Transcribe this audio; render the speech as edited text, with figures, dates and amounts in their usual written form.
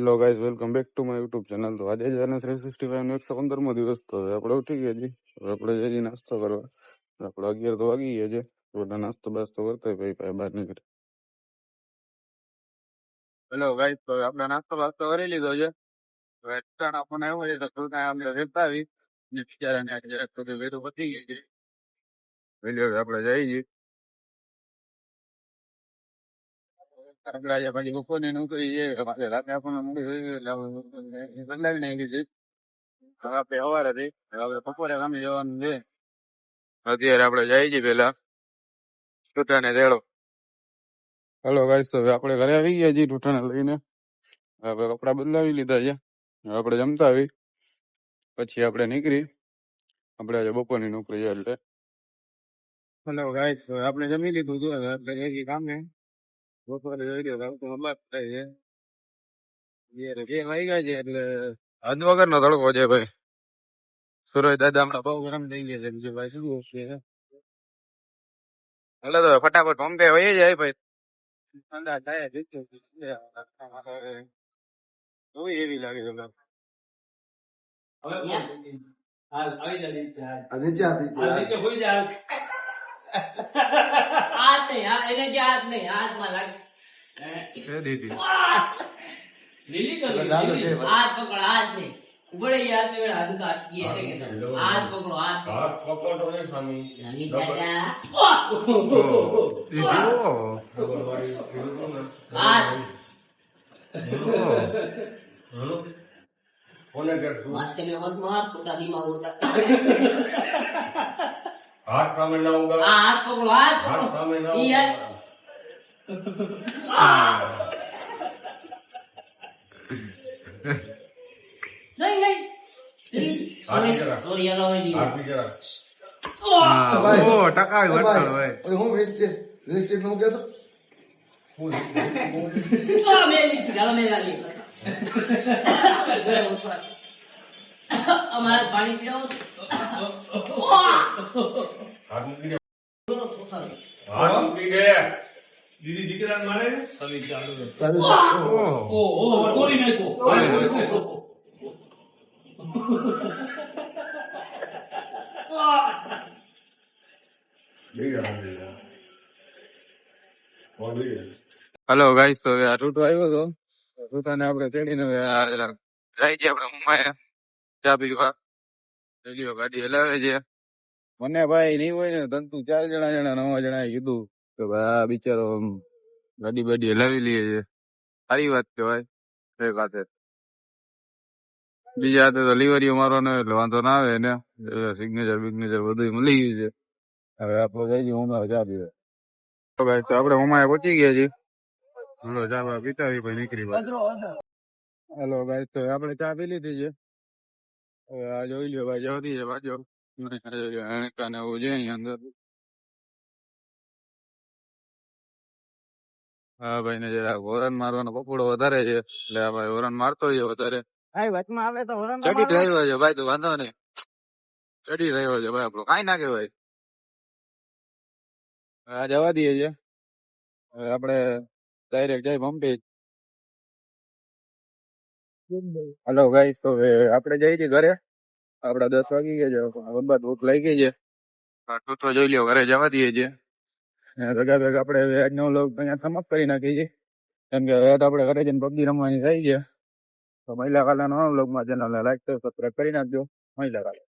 Hello guys, welcome back to my YouTube channel. તો આજે છે 365 નો 115મો દિવસ. તો હવે આપણે ઉઠી ગયા છીએ. હવે આપણે જઈએ નાસ્તો કરવા. આપણે 11 તો વાગી ગયા છે. બધા નાસ્તો બાસ્તો કરતા ભાઈ બહાર નીકળે. હેલો ગાઈઝ, તો આપણે નાસ્તો બાસ્તો કરી લીધો છે. હવે ટાણા ફોન આવ્યો છે તો થોડું આપણે રહેતા આવી બિચારાને જરાક તો વેરું પતી ગઈ છે. વેલી હવે આપણે જઈએ છીએ. આપણે આજે પછી બપોરની નોકરી છે. રાતે આપણને બદલાવી નાખી છે. હવે આપણે સવારે હતી, હવે બપોરે કામે જવાનું છે. અત્યારે આપણે જઈએ છીએ પેલા ટૂટાને રેડો. હેલો ગાઈસ, તો હવે આપણે ઘરે આવી ગયા છીએ ટૂટાને લઈને. આપણે કપડા બદલાવી લીધા છે. હવે આપણે જમતા આવી પછી આપણે નીકળી. આપણે આજે બપોરની નોકરી છે એટલે. હેલો ગાઈસ, તો આપણે જમી લીધું હતું. હવે આપણે જઈએ કામે. બપોરે જોઈ લો તો બાપ થાય છે. 2 વાગ્યા છે એટલે હદ વગરનો તડકો છે ભાઈ. સુરજ દાદા હમણાં બહુ ગરમ થઈ ગયા છે. બીજું ભાઈ શું છે? એટલે તો ફટાફટ પંપે વહી જાય ભાઈ. ઠંડા થાય એવી લાગે છે. बड़े याद में मेरा हाथ काट किए थे हाथ पकड़ो हाथ पकड़ो रे स्वामी नहीं दादा हाथ होने कर तू हाथ में मत मार पुटा दिमाग होता हाथ काम में ना होगा हाथ पकड़ो हाथ काम में ना होगा नहीं नहीं प्लीज सॉरी यार नहीं हाथ भी करा ઓ ટકા વર્તળ હોય. ઓય હું વેસ્ટેજ નો ગયો તો मेरी गालो में वाली हमारा पानी पियो હાથ મૂકી દે હાથ મૂકી દે દીદી જીકરાન મારે સવી ચાલુ ઓ કોરી નાખો હેલો ગાઈસ, તો હવે આ ટૂટો આવ્યો હતો. ટૂટાને આપણે ચડીને હવે જાય છે આપણે ઉમાએ ચા પીવા. રેડિયો ગાડી હલાવે છે. મને ભાઈ નહીં હોય ને તંતુ 4 જણા 9 જણાએ કીધું કે ભાઈ આ બિચારો ગાડી બાડી હલાવી લઈએ છે. સારી વાત કહેવાય. એક હાથે બીજા હાથે તો લિવરીઓ મારવાનો એટલે વાંધો ના આવે ને. સિગ્નેચર બિગ્નેચર બધું મળી ગયું છે. હવે આપણે જઈ છીએ ઉમા ચા પીવા. તો ભાઈ તો આપણે ઉમાએ પહોંચી ગયા છીએ. ચલો ચા પીતા આવી પછી નીકળી ભાઈ. હેલો ભાઈ, તો આપણે ચા પી લીધી છે. હવે આ જોઈ લ્યો ભાઈ જતી છે બાજુ ને એવું છે અહીંયા અંદર. હા ભાઈ ને જરા હોરન મારવાનો પપોડો વધારે છે એટલે આ ભાઈ હોરન મારતો છે વધારે. વચમાં આવે તો ચડી રહ્યો છે ભાઈ, તું વાંધો નહીં. ચડી રહ્યો છે ભાઈ આપણો, કાંઈ ના કહેવાય. આ જવા દઈએ છે. હવે આપણે ડાયરેક્ટ જાય પંપે. હેલો ગાઈસ, તો હવે આપણે જઈએ છીએ ઘરે. આપડા 10 વાગી ગયા છે. વરબાદ ભૂખ લાગી ગઈ છે. ટૂટો જોઈ લ્યો ઘરે જવા દઈએ છે. ભેગા ભેગા આપણે હવે આજનો વ્લોગ અહીંયા સમાપ્ત કરી નાખીએ છીએ. કેમ કે હવે તો આપણે ઘરે જઈને પબજી રમવાની થઈ છે. તો મહિલા કાલાનો વ્લોગમાં ચેનલને લાઈક સબસ્ક્રાઈબ કરી નાખજો. મહિલા કાલા.